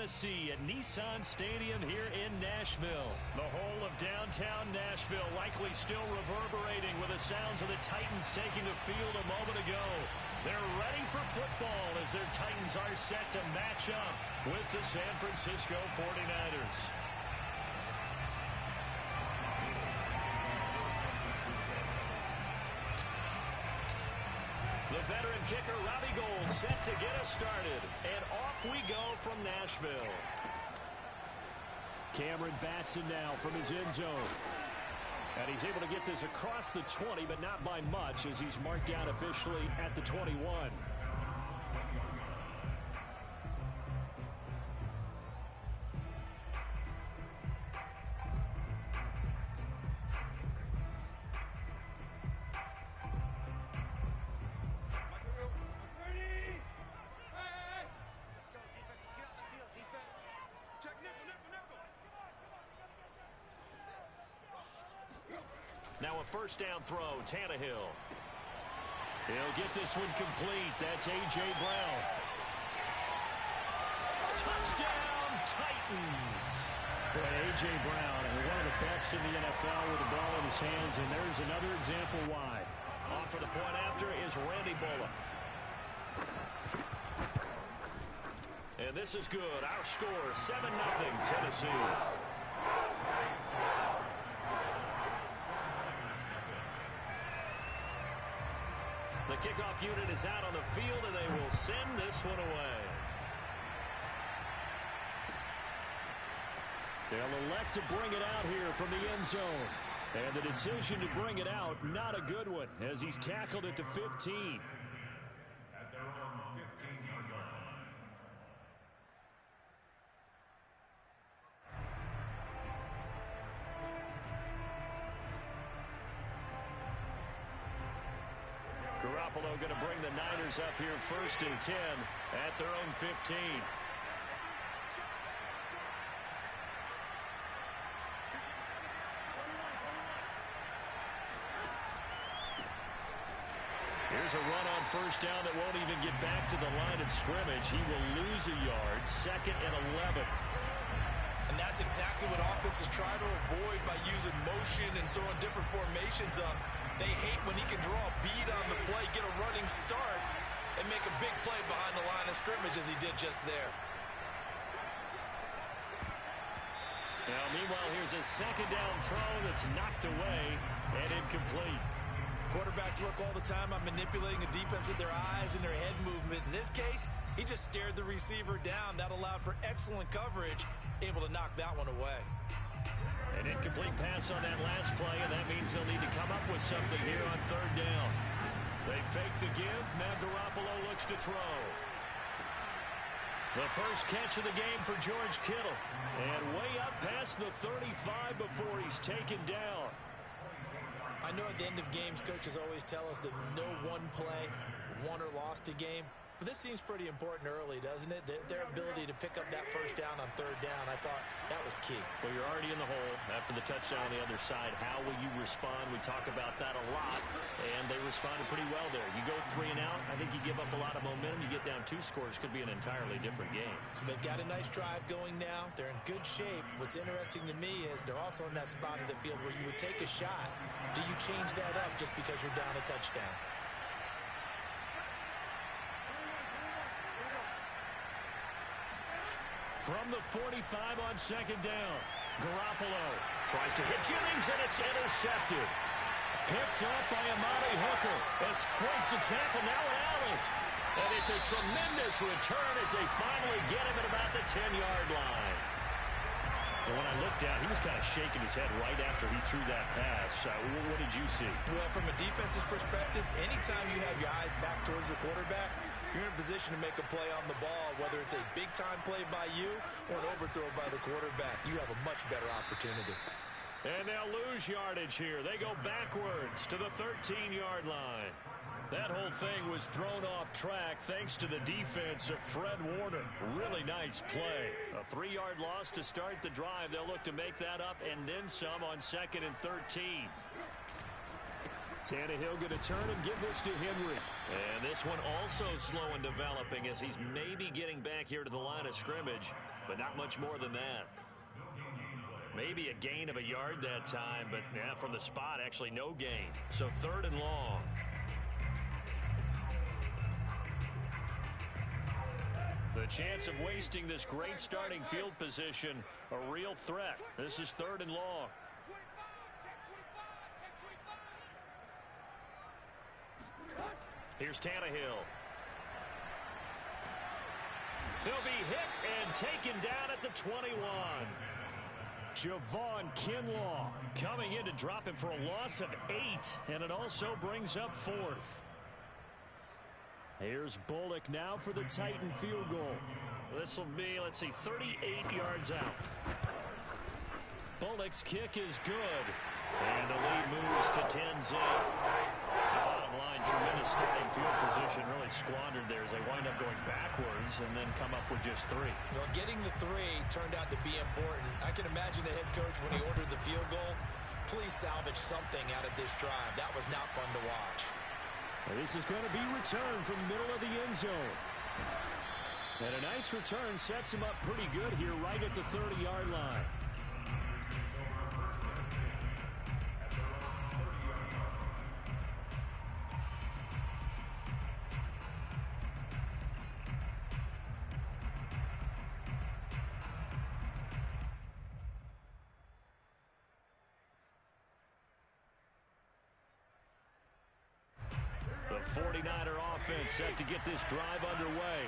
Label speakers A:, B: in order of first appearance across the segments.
A: Tennessee at Nissan Stadium here in Nashville. The whole of downtown Nashville likely still reverberating with the sounds of the Titans taking the field a moment ago. They're ready for football as their Titans are set to match up with the San Francisco 49ers. The veteran kicker, Robbie Gould, set to get us started. And off we go from Nashville. Cameron Batson now from his end zone. And he's able to get this across the 20, but not by much as he's marked down officially at the 21. Now a first down throw, Tannehill. He'll get this one complete. That's A.J. Brown. Touchdown, Titans. Boy, A.J. Brown, one of the best in the NFL with the ball in his hands, and there's another example why. On for the point after is Randy Bullock. And this is good. Our score, 7-0, Tennessee. The kickoff unit is out on the field, and they will send this one away. They'll elect to bring it out here from the end zone. And the decision to bring it out, not a good one, as he's tackled at the 15.
B: At their own 15-yard line.
A: Garoppolo going to bring the Niners up here 1st and 10 at their own 15. Here's a run on first down that won't even get back to the line of scrimmage. He will lose a yard, 2nd and 11.
C: And that's exactly what offenses try to avoid by using motion and throwing different formations up. They hate when he can draw a bead on the play, get a running start, and make a big play behind the line of scrimmage as he did just there.
A: Now, meanwhile, here's a 2nd down throw that's knocked away and incomplete.
C: Quarterbacks work all the time on manipulating a defense with their eyes and their head movement. In this case, he just stared the receiver down. That allowed for excellent coverage, able to knock that one away.
A: An incomplete pass on that last play, and that means they'll need to come up with something here on 3rd down. They fake the give. Now Garoppolo looks to throw. The first catch of the game for George Kittle. And way up past the 35 before he's taken down.
C: I know at the end of games, coaches always tell us that no one play won or lost a game. But this seems pretty important early, doesn't it? Their ability to pick up that first down on 3rd down, I thought that was key.
A: Well, you're already in the hole after the touchdown on the other side. How will you respond? We talk about that a lot, and they responded pretty well there. You go 3 and out, I think you give up a lot of momentum. You get down 2 scores, could be an entirely different game.
C: So they've got a nice drive going now. They're in good shape. What's interesting to me is they're also in that spot of the field where you would take a shot. Do you change that up just because you're down a touchdown?
A: From the 45 on 2nd down, Garoppolo tries to hit Jennings, and it's intercepted. Picked up by Amani Hooker. Breaks the tackle, now an alley. And it's a tremendous return as they finally get him at about the 10-yard line. And when I looked down, he was kind of shaking his head right after he threw that pass. What did you see?
C: Well, from a defense's perspective, anytime you have your eyes back towards the quarterback, you're in a position to make a play on the ball, whether it's a big-time play by you or an overthrow by the quarterback. You have a much better opportunity.
A: And they'll lose yardage here. They go backwards to the 13-yard line. That whole thing was thrown off track thanks to the defense of Fred Warner. Really nice play. A 3-yard loss to start the drive. They'll look to make that up and then some on 2nd and 13. Tannehill going to turn and give this to Henry. And this one also slow in developing as he's maybe getting back here to the line of scrimmage, but not much more than that. Maybe a gain of a yard that time, but yeah, from the spot, actually no gain. So 3rd and long. The chance of wasting this great starting field position, a real threat. This is 3rd and long. Here's Tannehill. He'll be hit and taken down at the 21. Javon Kinlaw coming in to drop him for a loss of 8, and it also brings up 4th. Here's Bullock now for the Titan field goal. This will be, let's see, 38 yards out. Bullock's kick is good, and the lead moves to 10-0. Bottom line, tremendous starting field position, really squandered there as they wind up going backwards and then come up with just 3.
C: Well, getting the 3 turned out to be important. I can imagine the head coach when he ordered the field goal. Please salvage something out of this drive. That was not fun to watch.
A: This is going to be returned from the middle of the end zone. And a nice return sets him up pretty good here right at the 30-yard line. The 49er offense set to get this drive underway.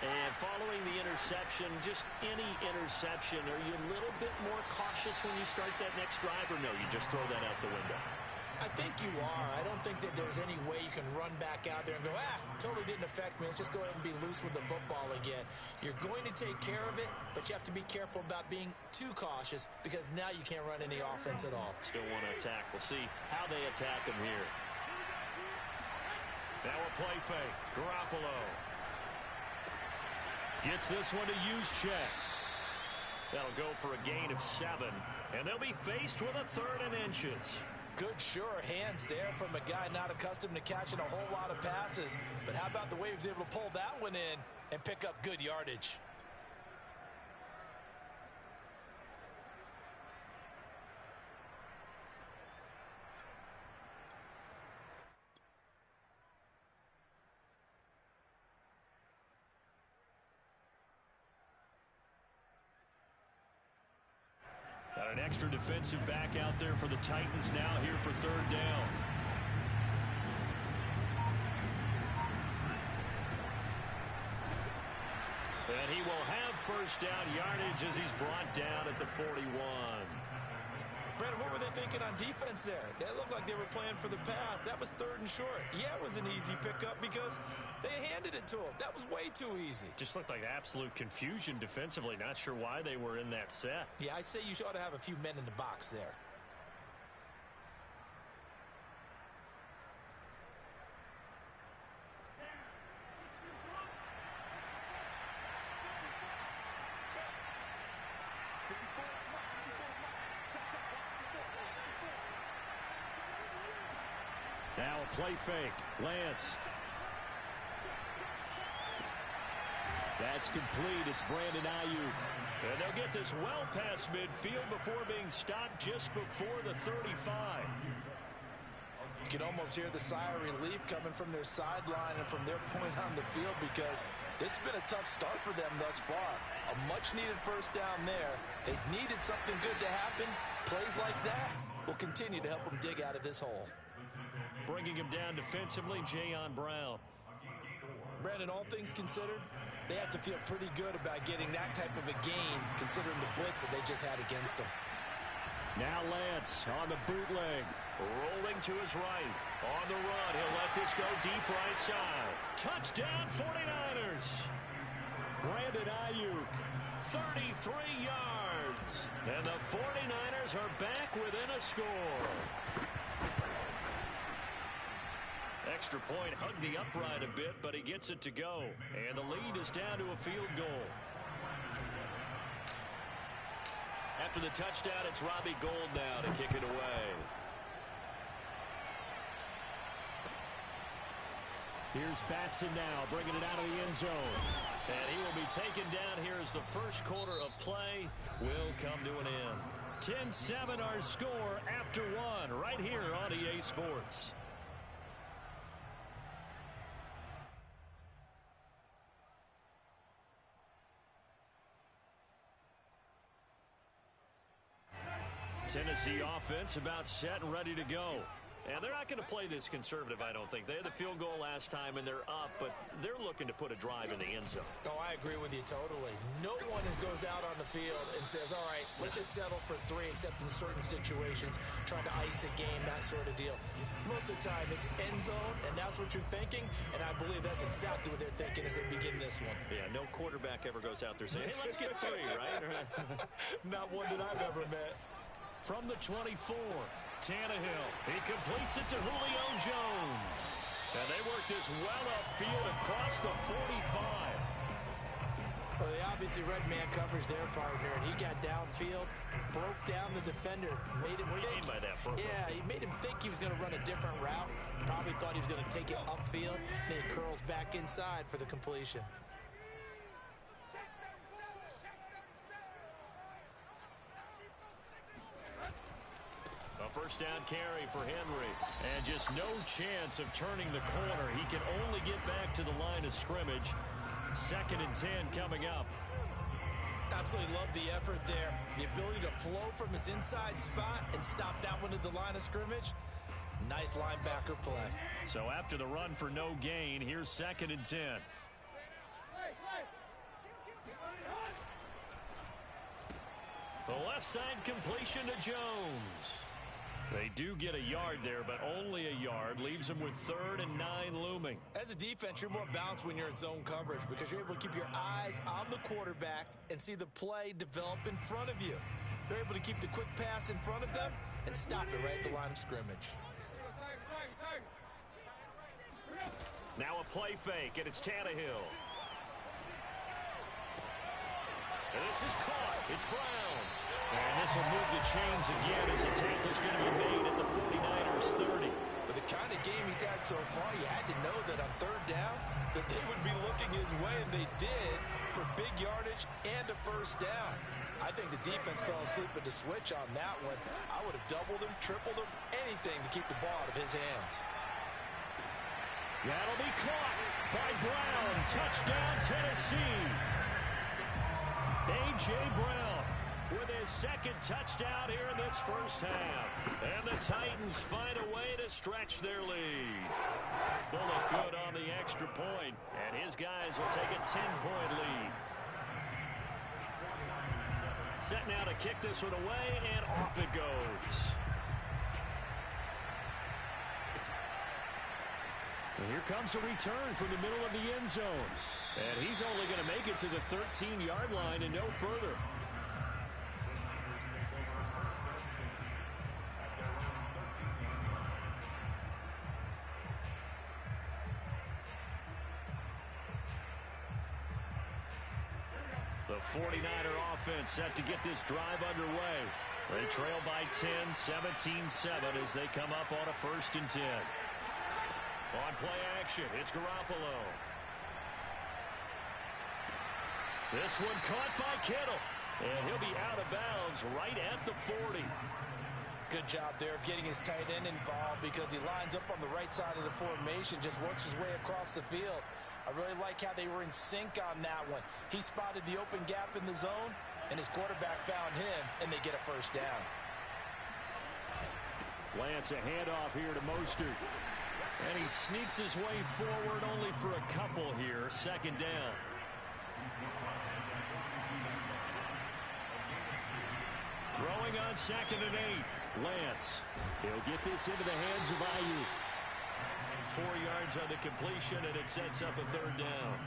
A: And following the interception, just any interception, are you a little bit more cautious when you start that next drive, or no, you just throw that out the window?
C: I think you are. I don't think that there's any way you can run back out there and go, totally didn't affect me. Let's just go ahead and be loose with the football again. You're going to take care of it, but you have to be careful about being too cautious because now you can't run any offense at all.
A: Still want to attack. We'll see how they attack him here. Now a play fake. Garoppolo gets this one to Juszczyk. That'll go for a gain of 7, and they'll be faced with a 3rd and inches.
C: Good, sure hands there from a guy not accustomed to catching a whole lot of passes. But how about the way he was able to pull that one in and pick up good yardage?
A: An extra defensive back out there for the Titans now here for 3rd down. And he will have 1st down yardage as he's brought down at the 41.
C: Brandon, what were they thinking on defense there? That looked like they were playing for the pass. That was 3rd and short. Yeah, it was an easy pickup because they handed it to him. That was way too easy.
A: Just looked like absolute confusion defensively. Not sure why they were in that set.
C: Yeah, I'd say you ought to have a few men in the box there.
A: Now a play fake. Lance. That's complete. It's Brandon Ayuk. And they'll get this well past midfield before being stopped just before the 35.
C: You can almost hear the sigh of relief coming from their sideline and from their point on the field because this has been a tough start for them thus far. A much-needed 1st down there. They've needed something good to happen. Plays like that will continue to help them dig out of this hole.
A: Bringing him down defensively, Jayon Brown.
C: Brandon, all things considered, they have to feel pretty good about getting that type of a gain considering the blitz that they just had against them.
A: Now Lance on the bootleg. Rolling to his right. On the run. He'll let this go deep right side. Touchdown 49ers. Brandon Ayuk. 33 yards. And the 49ers are back within a score. Extra point hugged the upright a bit, but he gets it to go. And the lead is down to a field goal. After the touchdown, it's Robbie Gould now to kick it away. Here's Batson now, bringing it out of the end zone. And he will be taken down here as the first quarter of play will come to an end. 10-7 our score after one, right here on EA Sports. Tennessee offense about set and ready to go. And they're not going to play this conservative, I don't think. They had the field goal last time, and they're up, but they're looking to put a drive in the end zone.
C: Oh, I agree with you totally. No one goes out on the field and says, all right, let's just settle for 3, except in certain situations, trying to ice a game, that sort of deal. Most of the time, it's end zone, and that's what you're thinking, and I believe that's exactly what they're thinking as they begin this one.
A: Yeah, no quarterback ever goes out there saying, hey, let's get 3, right?
C: Not one that I've ever met.
A: From the 24, Tannehill. He completes it to Julio Jones. And they work this well upfield across the 45.
C: Well, they obviously read man coverage their partner, and he got downfield, broke down the defender, made him
A: think. What do you mean by that, Purple?
C: Yeah, he made him think he was going to run a different route. Probably thought he was going to take it upfield. Then he curls back inside for the completion.
A: First down carry for Henry. And just no chance of turning the corner. He can only get back to the line of scrimmage. 2nd and 10 coming up.
C: Absolutely love the effort there. The ability to flow from his inside spot and stop that one at the line of scrimmage. Nice linebacker play.
A: So after the run for no gain, here's 2nd and 10. The left side completion to Jones. They do get a yard there, but only a yard. Leaves them with 3rd and 9 looming.
C: As a defense, you're more balanced when you're in zone coverage because you're able to keep your eyes on the quarterback and see the play develop in front of you. They're able to keep the quick pass in front of them and stop it right at the line of scrimmage.
A: Now a play fake, and it's Tannehill. And this is caught. It's Brown. And this will move the chains again as the tackle's going to be made at the 49ers 30.
C: With the kind of game he's had so far, you had to know that on 3rd down that they would be looking his way, and they did for big yardage and a first down. I think the defense fell asleep at the switch on that one. I would have doubled him, tripled him, anything to keep the ball out of his hands.
A: That'll be caught by Brown. Touchdown, Tennessee. A.J. Brown with his 2nd touchdown here in this first half. And the Titans find a way to stretch their lead. Bullet good on the extra point, and his guys will take a 10-point lead. Set now to kick this one away, and off it goes. And here comes a return from the middle of the end zone. And he's only going to make it to the 13-yard line and no further. The 49er offense set to get this drive underway. They trail by 10, 17-7 as they come up on a 1st and 10. On play action, it's Garoppolo. This one caught by Kittle. And he'll be out of bounds right at the 40.
C: Good job there of getting his tight end involved because he lines up on the right side of the formation, just works his way across the field. I really like how they were in sync on that one. He spotted the open gap in the zone, and his quarterback found him, and they get a first down.
A: Lance, a handoff here to Mostert. And he sneaks his way forward only for a couple here. 2nd down. Throwing on 2nd and 8. Lance. He'll get this into the hands of Ayuk. 4 yards on the completion, and it sets up a 3rd down.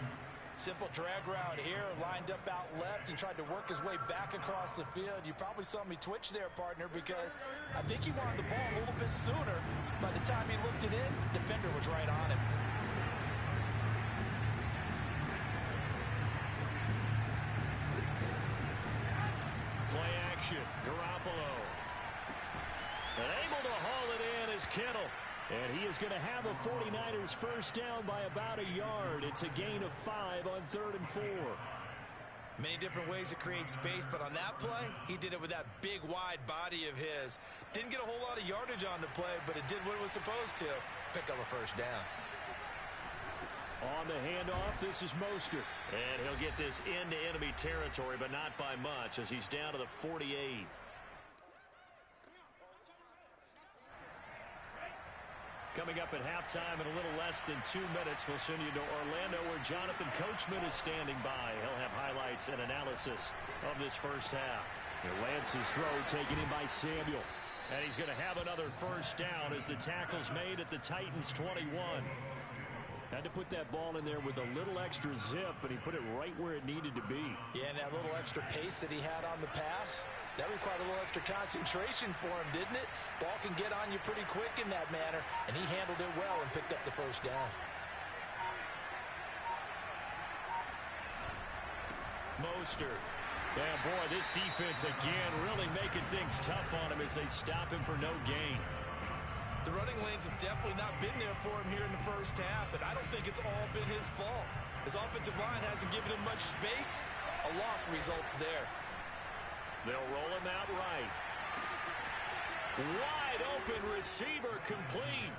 C: Simple drag route here, lined up out left and tried to work his way back across the field. You probably saw me twitch there, partner, because I think he wanted the ball a little bit sooner. By the time he looked it in, defender was right on him.
A: Play action, Garoppolo. And able to haul it in is Kittle. And he is going to have a 49ers first down by about a yard. It's a gain of 5 on 3rd and 4.
C: Many different ways to create space, but on that play, he did it with that big, wide body of his. Didn't get a whole lot of yardage on the play, but it did what it was supposed to. Pick up a first down.
A: On the handoff, this is Mostert. And he'll get this into enemy territory, but not by much, as he's down to the 48. Coming up at halftime in a little less than 2 minutes, we'll send you to Orlando, where Jonathan Coachman is standing by. He'll have highlights and analysis of this first half. And Lance's throw taken in by Samuel. And he's going to have another first down as the tackle's made at the Titans' 21. Had to put that ball in there with a little extra zip, but he put it right where it needed to be.
C: Yeah, and that little extra pace that he had on the pass, that required a little extra concentration for him, didn't it? Ball can get on you pretty quick in that manner, and he handled it well and picked up the first down.
A: Mostert. Yeah, boy, this defense again really making things tough on him as they stop him for no gain.
C: The running lanes have definitely not been there for him here in the first half, and I don't think it's all been his fault. His offensive line hasn't given him much space. A loss results there.
A: They'll roll him out right. Wide open receiver complete.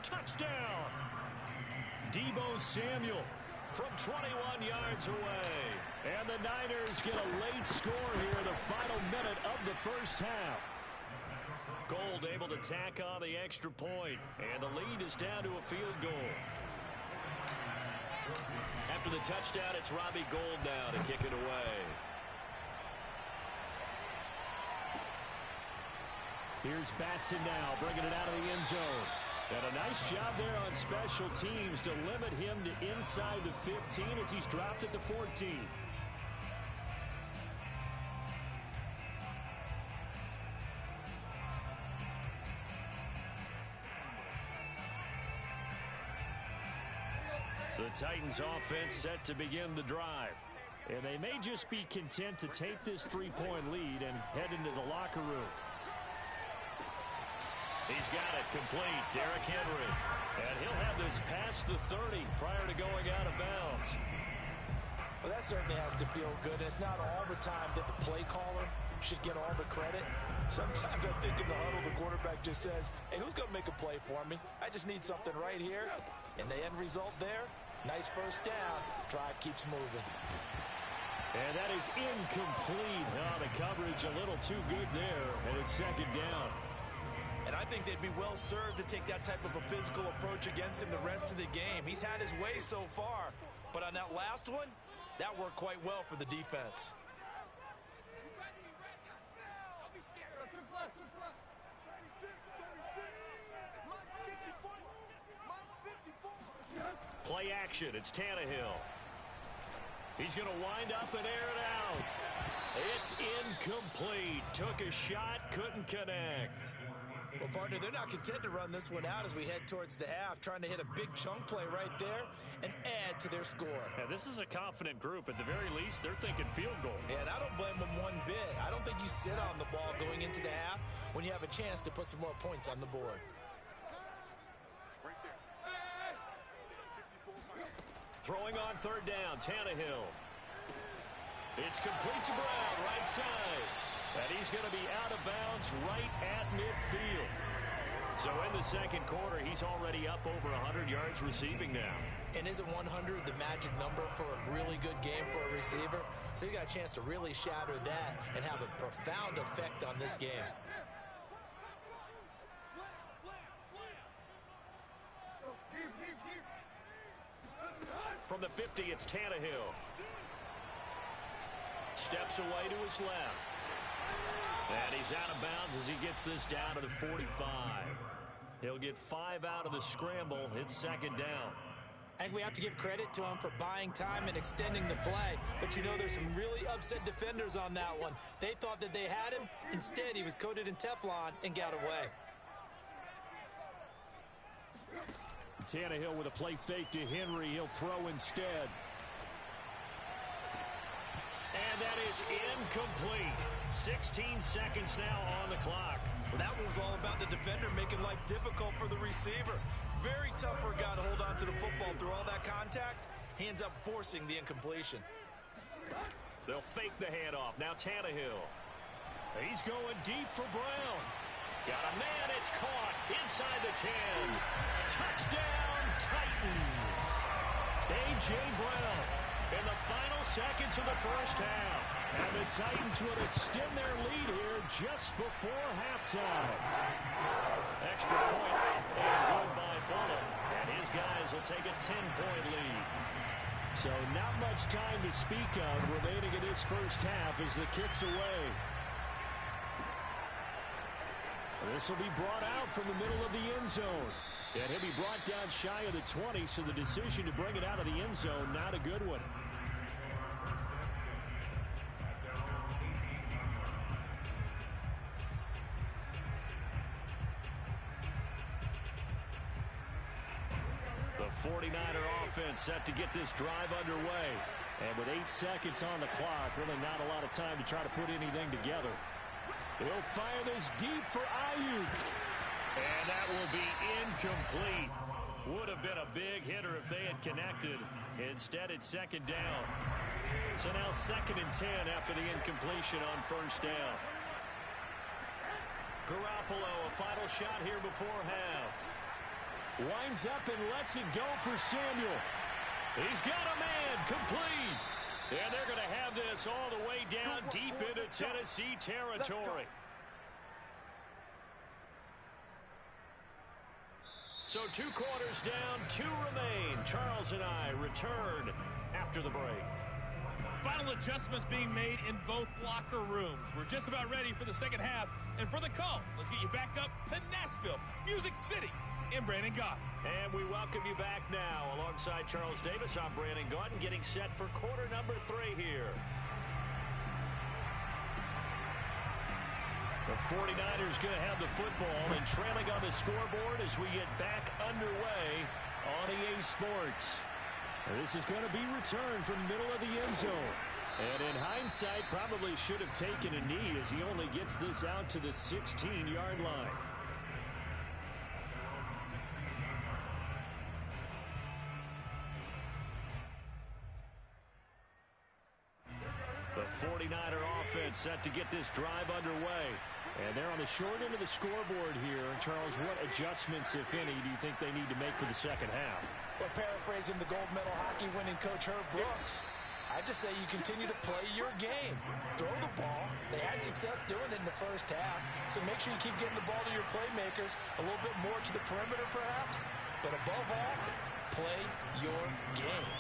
A: Touchdown. Deebo Samuel from 21 yards away. And the Niners get a late score here in the final minute of the first half. Gold able to tack on the extra point, and the lead is down to a field goal. After the touchdown, it's Robbie Gould now to kick it away. Here's Batson now, bringing it out of the end zone. And a nice job there on special teams to limit him to inside the 15 as he's dropped at the 14. The Titans offense set to begin the drive. And they may just be content to take this 3-point lead and head into the locker room. He's got it complete, Derrick Henry. And he'll have this past the 30 prior to going out of bounds.
C: Well, that certainly has to feel good. It's not all the time that the play caller should get all the credit. Sometimes I think in the huddle, the quarterback just says, hey, who's going to make a play for me? I just need something right here. And the end result there, nice first down. Drive keeps moving.
A: And that is incomplete. Oh, the coverage a little too good there, and it's second down.
C: And I think they'd be well served to take that type of a physical approach against him the rest of the game. He's had his way so far, but on that last one, that worked quite well for the defense.
A: Play action, it's Tannehill. He's going to wind up and air it out. It's incomplete. Took a shot, couldn't connect.
C: Well, partner, they're not content to run this one out as we head towards the half, trying to hit a big chunk play right there and add to their score.
A: Yeah, this is a confident group. At the very least, they're thinking field goal.
C: Yeah, and I don't blame them one bit. I don't think you sit on the ball going into the half when you have a chance to put some more points on the board.
A: Throwing on third down, Tannehill. It's complete to Brown, right side. And he's going to be out of bounds right at midfield. So in the second quarter, he's already up over 100 yards receiving now.
C: And isn't 100 the magic number for a really good game for a receiver? So he got a chance to really shatter that and have a profound effect on this game.
A: From the 50, it's Tannehill. Steps away to his left. And he's out of bounds as he gets this down to the 45. He'll get 5 out of the scramble. It's second down.
C: I think we have to give credit to him for buying time and extending the play. But you know, there's some really upset defenders on that one. They thought that they had him. Instead, he was coated in Teflon and got away.
A: Tannehill with a play fake to Henry. He'll throw instead. And that is incomplete. 16 seconds now on the clock.
C: Well, that one was all about the defender making life difficult for the receiver. Very tough for a guy to hold on to the football through all that contact. He ends up forcing the incompletion.
A: They'll fake the handoff. Now Tannehill. He's going deep for Brown. Got a man. It's caught inside the 10. Touchdown, Titans. A.J. Brown in the final seconds of the first half. And the Titans would extend their lead here just before halftime. Extra point up and good by Bullock. And his guys will take a 10-point lead. So not much time to speak of remaining in this first half as the kick's away. This will be brought out from the middle of the end zone. And he'll be brought down shy of the 20, so the decision to bring it out of the end zone, not a good one. The 49er offense set to get this drive underway. And with 8 seconds on the clock, really not a lot of time to try to put anything together. He'll fire this deep for Ayuk. And that will be incomplete. Would have been a big hitter if they had connected. Instead, it's second down. So now 2nd and 10 after the incompletion on first down. Garoppolo, a final shot here before half. Winds up and lets it go for Samuel. He's got a man, complete. And they're going to have this all the way down deep into Tennessee territory. So 2 quarters down, 2 remain. Charles and I return after the break.
D: Final adjustments being made in both locker rooms. We're just about ready for the second half. And for the call, let's get you back up to Nashville, Music City, and Brandon Gaudin.
A: And we welcome you back now. Alongside Charles Davis, I'm Brandon Gaudin, getting set for quarter number 3 here. The 49ers going to have the football and trailing on the scoreboard as we get back underway on EA Sports. This is going to be returned from the middle of the end zone. And in hindsight, probably should have taken a knee as he only gets this out to the 16-yard line. The 49er offense set to get this drive underway. And they're on the short end of the scoreboard here. Charles, what adjustments, if any, do you think they need to make for the second half?
C: Well, paraphrasing the gold medal hockey winning coach Herb Brooks, I just say you continue to play your game. Throw the ball. They had success doing it in the first half. So make sure you keep getting the ball to your playmakers, a little bit more to the perimeter perhaps. But above all, play your game.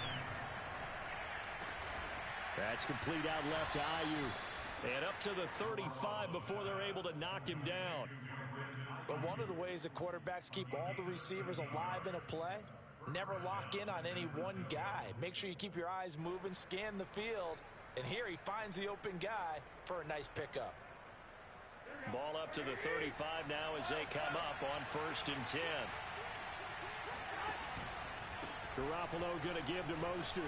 A: That's complete out left to Ayuk. And up to the 35 before they're able to knock him down.
C: But one of the ways that quarterbacks keep all the receivers alive in a play, never lock in on any one guy. Make sure you keep your eyes moving, scan the field. And here he finds the open guy for a nice pickup.
A: Ball up to the 35 now as they come up on 1st and 10. Garoppolo going to give to Mostert.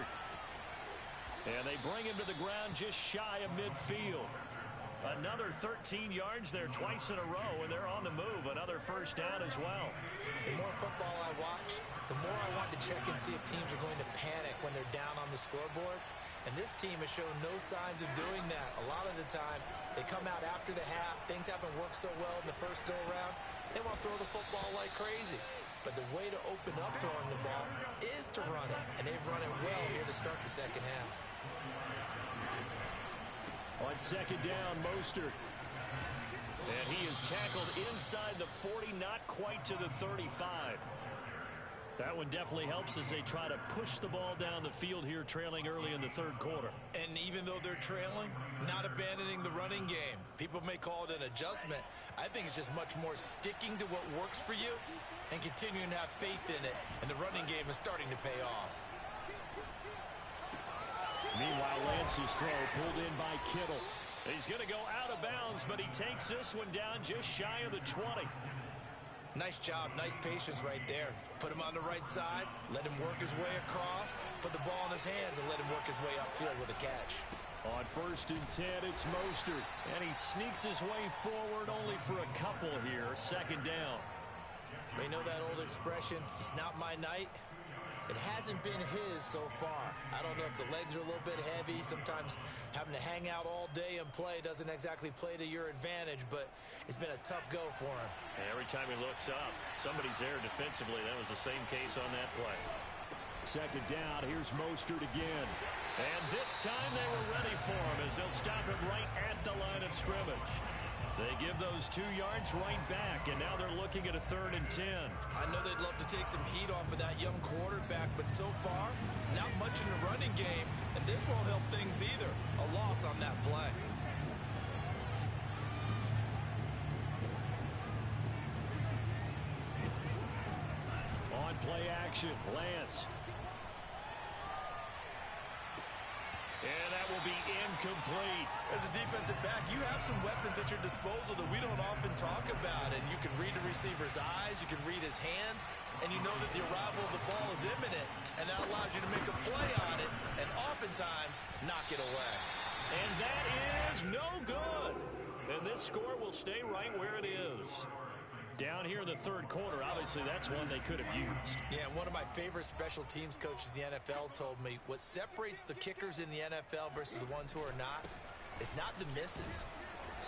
A: And they bring him to the ground just shy of midfield. Another 13 yards there twice in a row, and they're on the move. Another first down as well.
C: The more football I watch, the more I want to check and see if teams are going to panic when they're down on the scoreboard. And this team has shown no signs of doing that. A lot of the time, they come out after the half. Things haven't worked so well in the first go-around. They want to throw the football like crazy. But the way to open up throwing the ball is to run it. And they've run it well here to start the second half.
A: On second down, Mostert. And he is tackled inside the 40, not quite to the 35. That one definitely helps as they try to push the ball down the field here, trailing early in the third quarter.
C: And even though they're trailing, not abandoning the running game. People may call it an adjustment. I think it's just much more sticking to what works for you and continuing to have faith in it. And the running game is starting to pay off.
A: Meanwhile, Lance's throw pulled in by Kittle. He's going to go out of bounds, but he takes this one down just shy of the 20.
C: Nice job, nice patience right there. Put him on the right side, let him work his way across, put the ball in his hands, and let him work his way upfield with a catch.
A: On 1st and 10, it's Mostert. And he sneaks his way forward only for a couple here. 2nd down.
C: They know that old expression, it's not my night. It hasn't been his so far. I don't know if the legs are a little bit heavy. Sometimes having to hang out all day and play doesn't exactly play to your advantage, but it's been a tough go for him.
A: And every time he looks up, somebody's there defensively. That was the same case on that play. 2nd down, here's Mostert again. And this time they were ready for him as they'll stop him right at the line of scrimmage. They give those 2 yards right back, and now they're looking at a 3rd and 10.
C: I know they'd love to take some heat off of that young quarterback, but so far, not much in the running game, and this won't help things either. A loss on that play.
A: On play action, Lance. And that will be incomplete.
C: As a defensive back, you have some weapons at your disposal that we don't often talk about. And you can read the receiver's eyes, you can read his hands, and you know that the arrival of the ball is imminent. And that allows you to make a play on it and oftentimes knock it away.
A: And that is no good. And this score will stay right where it is. Down here in the 3rd quarter, obviously that's one they could have used.
C: Yeah, one of my favorite special teams coaches in the NFL told me what separates the kickers in the NFL versus the ones who are not is not the misses.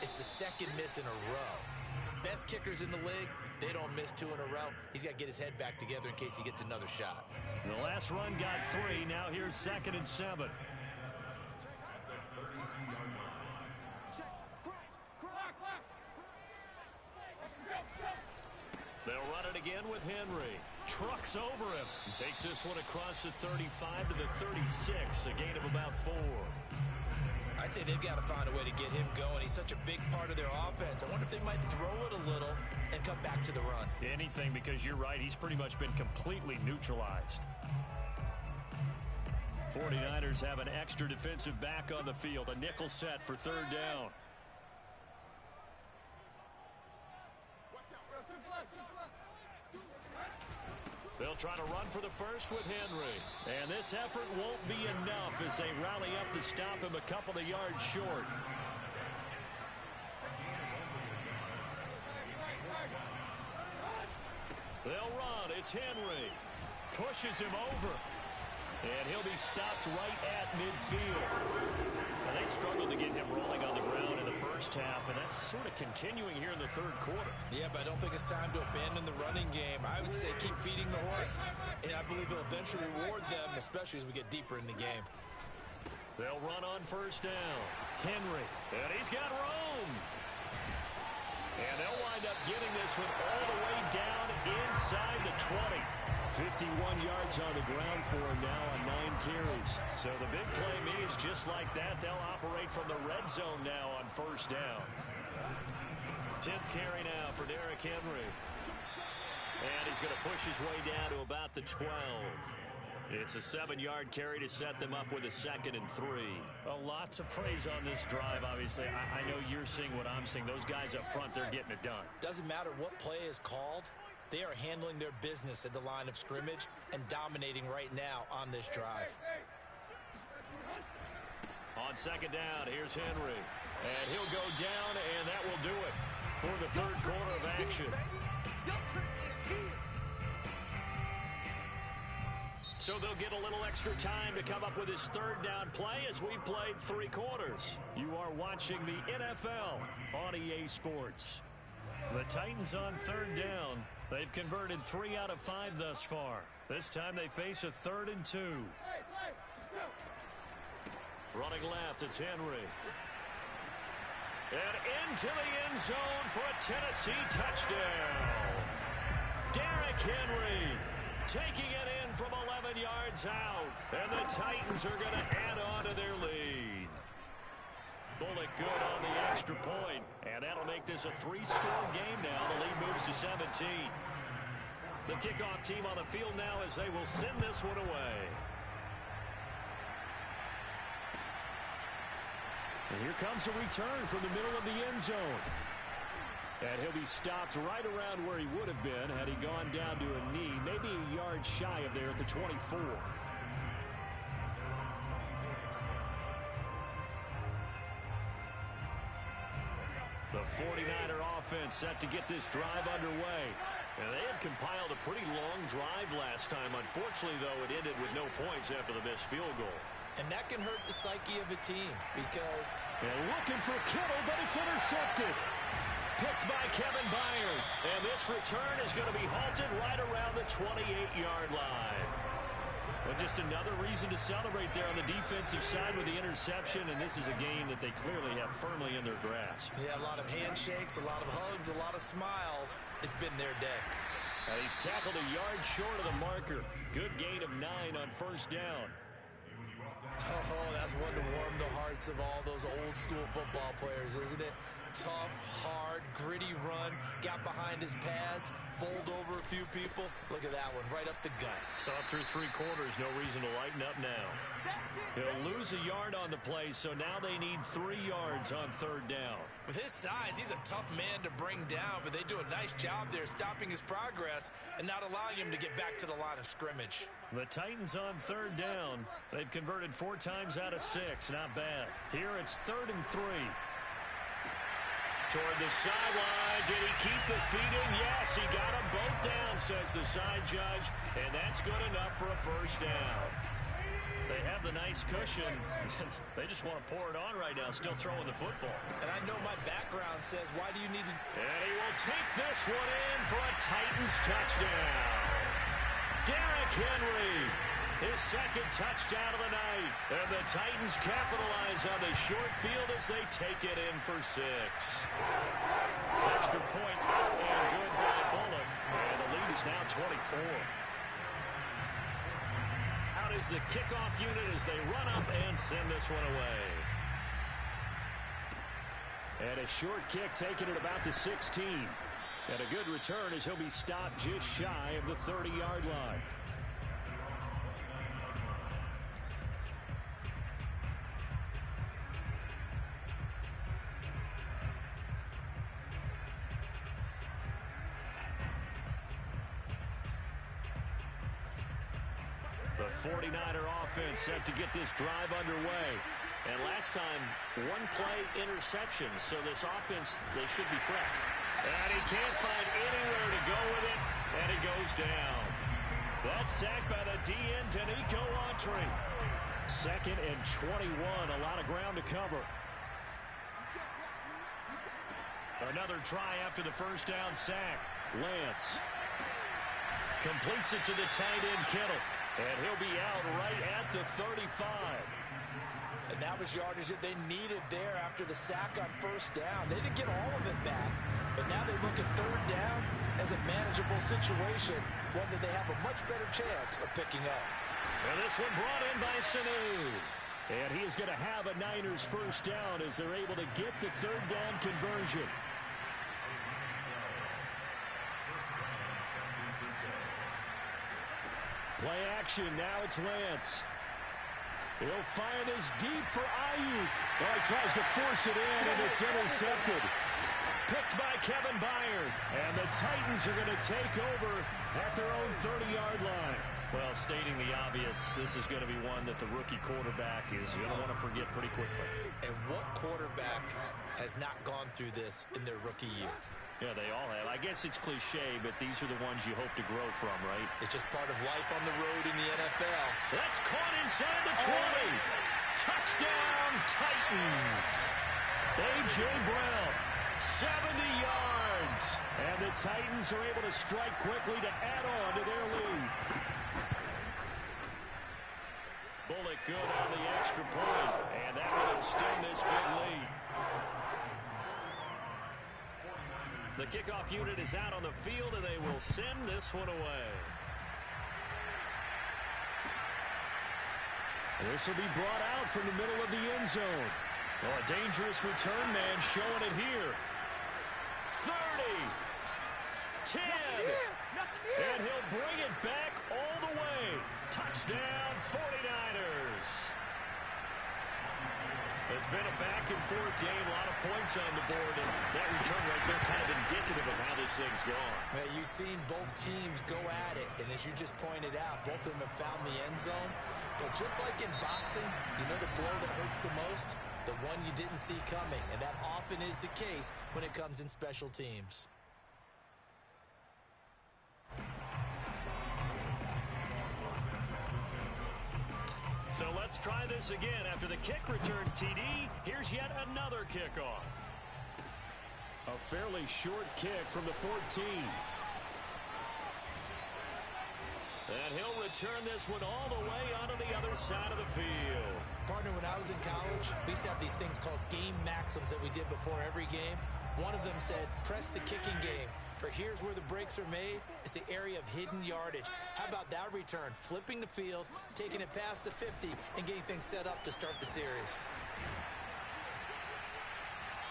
C: It's the 2nd miss in a row. Best kickers in the league, they don't miss 2 in a row. He's got to get his head back together in case he gets another shot.
A: The last run got 3. Now here's 2nd and 7. They'll run it again with Henry. Trucks over him and takes this one across the 35 to the 36, a gain of about 4.
C: I'd say they've got to find a way to get him going. He's such a big part of their offense. I wonder if they might throw it a little and come back to the run.
A: Anything, because you're right, he's pretty much been completely neutralized. 49ers have an extra defensive back on the field, a nickel set for 3rd down. They'll try to run for the first with Henry. And this effort won't be enough as they rally up to stop him a couple of yards short. They'll run. It's Henry. Pushes him over. And he'll be stopped right at midfield. And they struggled to get him rolling on the ground in the first half, and that's sort of continuing here in the 3rd quarter.
C: Yeah, but I don't think it's time to abandon the running game. I would say keep feeding the horse, and I believe it'll eventually reward them, especially as we get deeper in the game.
A: They'll run on 1st down. Henry, and he's got room. And they'll wind up getting this one all the way down inside the 20. 51 yards on the ground for him now on 9 carries. So the big play means just like that, they'll operate from the red zone now on 1st down. 10th carry now for Derrick Henry. And he's going to push his way down to about the 12. It's a 7-yard carry to set them up with a 2nd and 3. Well, lots of praise on this drive, obviously. I know you're seeing what I'm seeing. Those guys up front, they're getting it done.
C: Doesn't matter what play is called. They are handling their business at the line of scrimmage and dominating right now on this drive.
A: On 2nd down, here's Henry. And he'll go down, and that will do it for the 3rd quarter of action. So they'll get a little extra time to come up with his 3rd down play as we've played 3 quarters. You are watching the NFL on EA Sports. The Titans on 3rd down. They've converted 3 out of 5 thus far. This time they face a 3rd and 2. Running left, it's Henry. And into the end zone for a Tennessee touchdown. Derrick Henry taking it in from 11 yards out. And the Titans are going to add on to their lead. Bullock good on the extra point, and that'll make this a 3-score game now. The lead moves to 17. The kickoff team on the field now as they will send this one away. And here comes a return from the middle of the end zone. And he'll be stopped right around where he would have been had he gone down to a knee, maybe a yard shy of there at the 24. The 49er offense set to get this drive underway. And they had compiled a pretty long drive last time. Unfortunately, though, it ended with no points after the missed field goal.
C: And that can hurt the psyche of a team because...
A: And looking for Kittle, but it's intercepted. Picked by Kevin Byard. And this return is going to be halted right around the 28-yard line. Well, just another reason to celebrate there on the defensive side with the interception, and this is a game that they clearly have firmly in their grasp.
C: Yeah, a lot of handshakes, a lot of hugs, a lot of smiles. It's been their day.
A: And he's tackled a yard short of the marker. Good gain of 9 on first down.
C: Oh, that's one to warm the hearts of all those old school football players, isn't it? Tough, hard, gritty run, got behind his pads, bowled over a few people. Look at that one, right up the gut.
A: Saw through 3 quarters, no reason to lighten up now. He'll lose a yard on the play, so now they need 3 yards on third down.
C: With his size, he's a tough man to bring down, but they do a nice job there stopping his progress and not allowing him to get back to the line of scrimmage.
A: The Titans on third down. They've converted 4 times out of 6. Not bad. Here it's 3rd and 3. Toward the sideline. Did he keep the feet in? Yes, he got them both down, says the side judge. And that's good enough for a first down. They have the nice cushion. They just want to pour it on right now, still throwing the football.
C: And I know my background says, why do you need to...
A: And he will take this one in for a Titans touchdown. Derrick Henry, his 2nd touchdown of the night. And the Titans capitalize on the short field as they take it in for 6. Extra point out and good by Bullock. And the lead is now 24. Out is the kickoff unit as they run up and send this one away. And a short kick taken at about the 16. And a good return as he'll be stopped just shy of the 30-yard line. The 49er offense set to get this drive underway. And last time, 1 play interception. So this offense, they should be fresh. And he can't find anywhere to go with it. And he goes down. That's sacked by the DN, Danico Autry. 2nd and 21. A lot of ground to cover. Another try after the first down sack. Lance completes it to the tight end, Kittle. And he'll be out right at the 35.
C: And that was yardage that they needed there after the sack on first down. They didn't get all of it back, but now they look at third down as a manageable situation, one that they have a much better chance of picking up.
A: And this one brought in by Sanu. And he is going to have a Niners first down as they're able to get the third down conversion. Play action, now it's Lance. He'll find his deep for Ayuk. Oh, he tries to force it in, and it's intercepted. Picked by Kevin Byard. And the Titans are going to take over at their own 30-yard line. Well, stating the obvious, this is going to be one that the rookie quarterback is going to want to forget pretty quickly.
C: And what quarterback has not gone through this in their rookie year?
A: Yeah, they all have. I guess it's cliche, but these are the ones you hope to grow from, right?
C: It's just part of life on the road in the NFL.
A: That's caught inside the 20. Touchdown, Titans. A.J. Brown, 70 yards. And the Titans are able to strike quickly to add on to their lead. Bullock good on the extra point. And that will extend this big lead. The kickoff unit is out on the field, and they will send this one away. This will be brought out from the middle of the end zone. Oh, a dangerous return man showing it here. 30. 10. And he'll bring it back all the way. Touchdown, 49ers. It's been a back-and-forth game, a lot of points on the board, and that return right there kind of indicative of how this thing's gone.
C: Well, you've seen both teams go at it, and as you just pointed out, both of them have found the end zone. But just like in boxing, you know the blow that hurts the most? the one you didn't see coming, and that often is the case when it comes in special teams.
A: So let's try this again. After the kick return TD, here's yet another kickoff. A fairly short kick from the 14. And he'll return this one all the way onto the other side of the field.
C: Partner, when I was in college, we used to have these things called game maxims that we did before every game. One of them said, press the kicking game. For here's where the breaks are made. It's the area of hidden yardage. How about that return? Flipping the field, taking it past the 50, and getting things set up to start the series.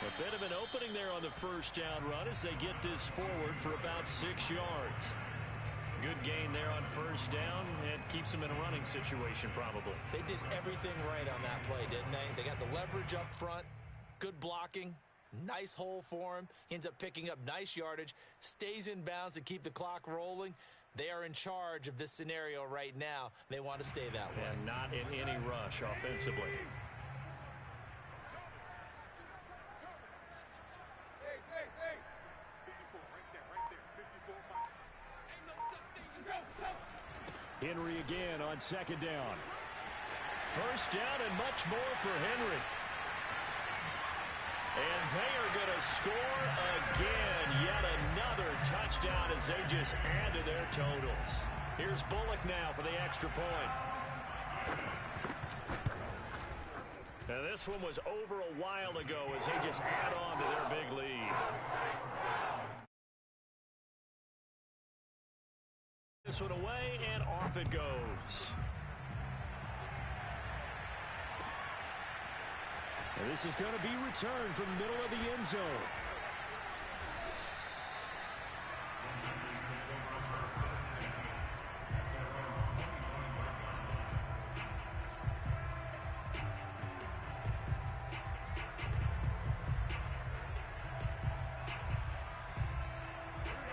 A: A bit of an opening there on the first down run as they get this forward for about 6 yards. Good gain there on first down, and keeps them in a running situation probably.
C: They did everything right on that play, didn't they? They got the leverage up front, good blocking, nice hole for him. He ends up picking up nice yardage, stays in bounds to keep the clock rolling. They are in charge of this scenario right now. They want to stay that way.
A: And not in any rush offensively. Henry again on second down. First down and much more for Henry. And they are going to score again. Yet another touchdown as they just add to their totals. Here's Bullock now for the extra point. Now this one was over a while ago as they just add on to their big lead. This one away, and off it goes. And this is going to be returned from the middle of the end zone.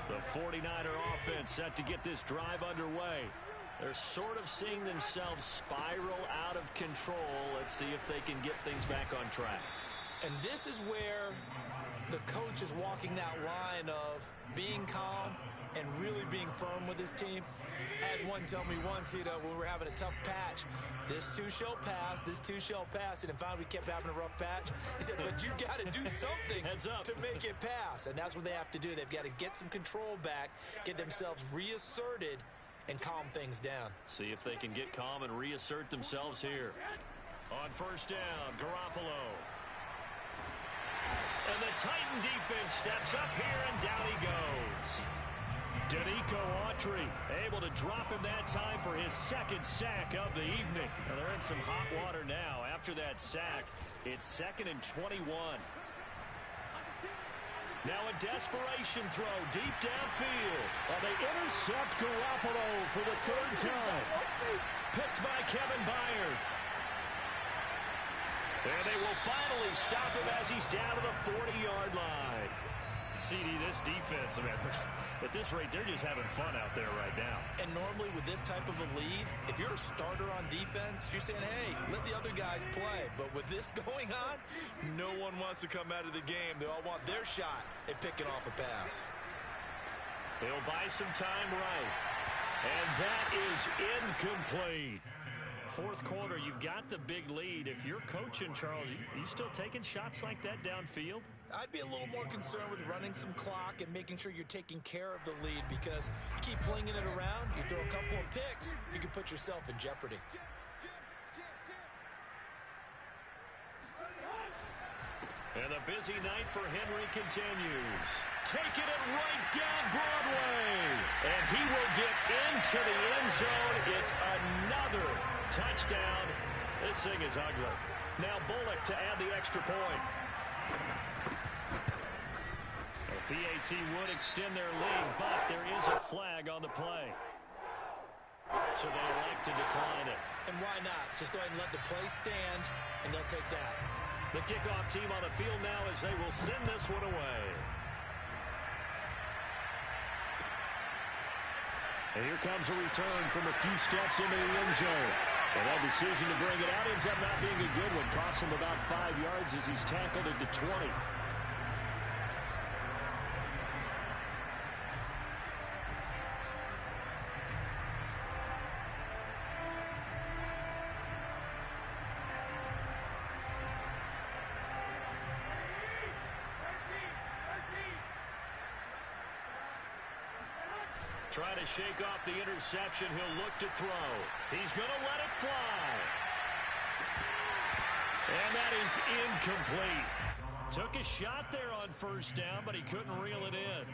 A: The 49er offense set to get this drive underway. They're sort of seeing themselves spiral out of control. Let's see if they can get things back on track.
C: And this is where the coach is walking that line of being calm and really being firm with his team. I had one tell me once, when we were having a tough patch, this too shall pass, this too shall pass. And finally we kept having a rough patch. He said, but you got to do something to make it pass. And that's what they have to do. They've got to get some control back, get themselves reasserted, and calm things down.
A: See if they can get calm and reassert themselves here. On first down, Garoppolo. And the Titan defense steps up here, and down he goes. Denico Autry able to drop him that time for his second sack of the evening. Now they're in some hot water now. After that sack, it's 2nd and 21. Now a desperation throw deep downfield. They intercept Garoppolo for the 3rd time. Picked by Kevin Byard. And they will finally stop him as he's down to the 40-yard line. CD, this defense, I mean, at this rate, they're just having fun out there right now.
C: And normally with this type of a lead, if you're a starter on defense, you're saying, hey, let the other guys play. But with this going on, no one wants to come out of the game. They all want their shot at picking off a pass.
A: He'll buy some time right. And that is incomplete. 4th quarter, you've got the big lead. If you're coaching, Charles, you still taking shots like that downfield?
C: I'd be a little more concerned with running some clock and making sure you're taking care of the lead, because you keep flinging it around, you throw a couple of picks, you can put yourself in jeopardy.
A: And the busy night for Henry continues. Taking it right down Broadway. And he will get into the end zone. It's another touchdown. This thing is ugly. Now Bullock to add the extra point. The PAT would extend their lead, but there is a flag on the play. So they elect to decline it.
C: And why not? Just go ahead and let the play stand, and they'll take that.
A: The kickoff team on the field now as they will send this one away. And here comes a return from a few steps into the end zone. And that decision to bring it out ends up not being a good one. Costs him about 5 yards as he's tackled at the 20. Trying to shake off the interception. He'll look to throw. He's going to let it fly. And that is incomplete. Took a shot there on first down, but he couldn't reel it in.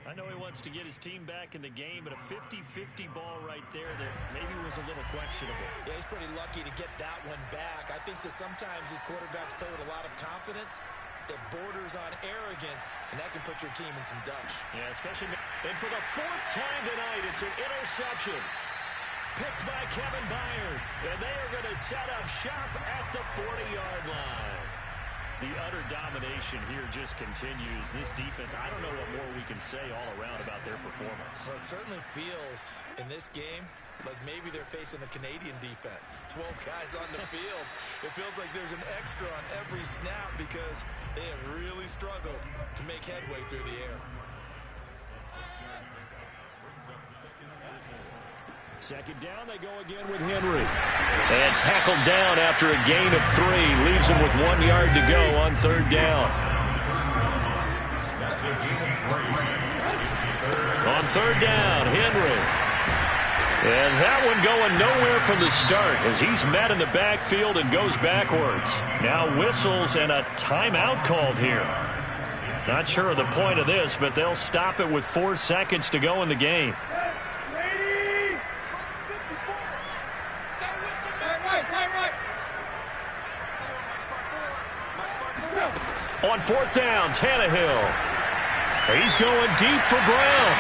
A: I know he wants to get his team back in the game, but a 50-50 ball right there that maybe was a little questionable.
C: Yeah, he's pretty lucky to get that one back. I think that sometimes his quarterbacks play with a lot of confidence that borders on arrogance, and that can put your team in some dutch.
A: Yeah, especially. And for the 4th time tonight, it's an interception. Picked by Kevin Byard. And they are going to set up shop at the 40-yard line. The utter domination here just continues. This defense, I don't know what more we can say all around about their performance.
C: Well, it certainly feels in this game like maybe they're facing a Canadian defense. 12 guys on the field. It feels like there's an extra on every snap because they have really struggled to make headway through the air.
A: Second down, they go again with Henry. And tackled down after a gain of 3. Leaves him with 1 yard to go on 3rd down. On 3rd down, Henry. And that one going nowhere from the start as he's met in the backfield and goes backwards. Now whistles and a timeout called here. Not sure of the point of this, but they'll stop it with 4 seconds to go in the game. On 4th down, Tannehill. He's going deep for Brown.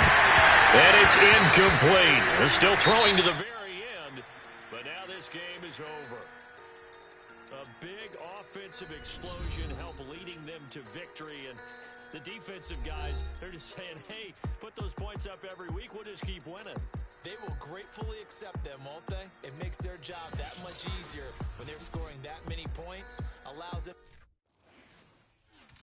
A: And it's incomplete. They're still throwing to the very end. But now this game is over. A big offensive explosion helped leading them to victory. And the defensive guys, they're just saying, hey, put those points up every week. We'll just keep winning.
C: They will gratefully accept them, won't they? It makes their job that much easier when they're scoring